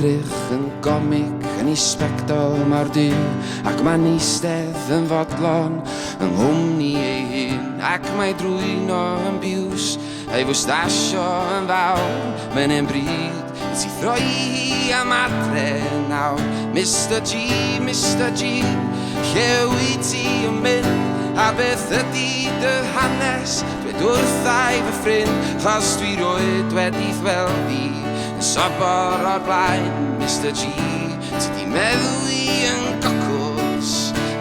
edrych yn gomig yn ei sbectol mor du, ac mae'n eistedd yn fodlon yng nghwmni ei hun, ac mae drwyno yn biws ei fwstasio yn fawr. Mae'n ein bryd ti throi hi am adre nawr. Mr G, Mr G, lle wyt ti yn mynd, a beth ydi dy hanes? Dweud wrthai fy ffrind, chos dwi roed wedi ddweld i yn sobor o'r blaen. Mr G, ti di meddwi yn gocws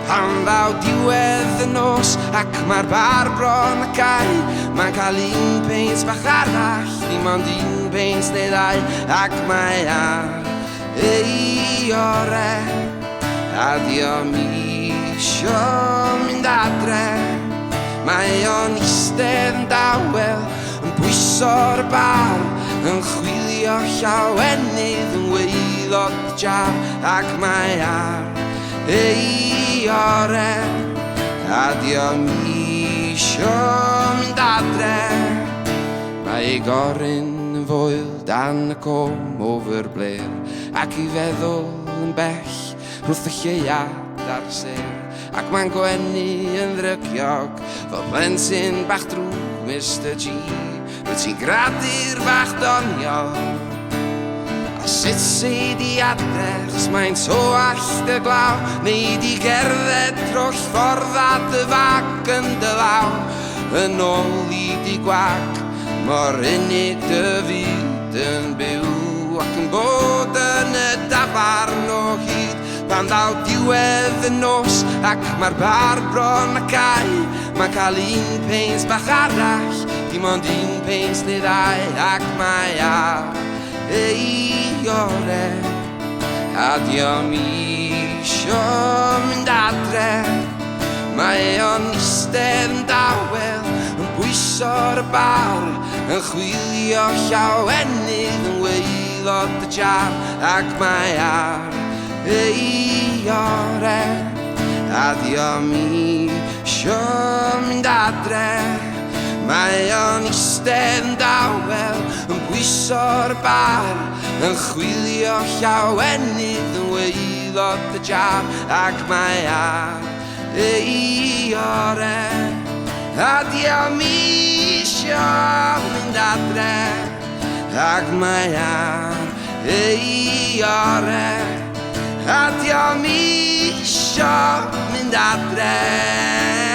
pan ddaw diwedd y nos, ac mae'r bar bron y cae. Mae'n cael un peint bach arall, dim ond un peint neu ddau, ac mae ar ei ore, a diom isio mynd adre. Mae o'n eistedd yn dawel, yn bwyso'r bar, yn chwilio llawenydd yn waelod y jar, ac mae ar ei ore, a diom isio mynd adre. Mae ei goryn yn foel dan y com ofer bler, ac i feddwl yn bell wrth y lleiad ar ser, ac mae'n gwenu yn ddrygiog fel plentyn bach drwg. Mr G, wyt ti'n gradur bach doniol, a sut sei di adre, chos mae'n toallt y glaw, neu di gerdded troll ffordd a dy fag yn dy law, yn ôl i di gwag, mor unig dy fyd yn byw, ac yn bod yn y dafarn o hyd. Pan ddaw diwedd y nos, ac mae'r bar bron y cae, mae'n cael un peint bach arall, dim ond un peint neu ddau, ac mae ar ei ore, a diom isio mynd adre. Mae o'n eistedd yn dawel, yn bwyso'r bar, yn chwilio llawenydd yn waelod y jar, ac mae ar ei ore, a diom isio mynd adre. Mae o'n eistedd yn dawel, yn bwyso'r bar, yn chwilio llawenydd yn waelod y jar, ac mae ar ei ore, a diom isio mynd adre, ac mae ar ei ore, a diom isio mynd adre.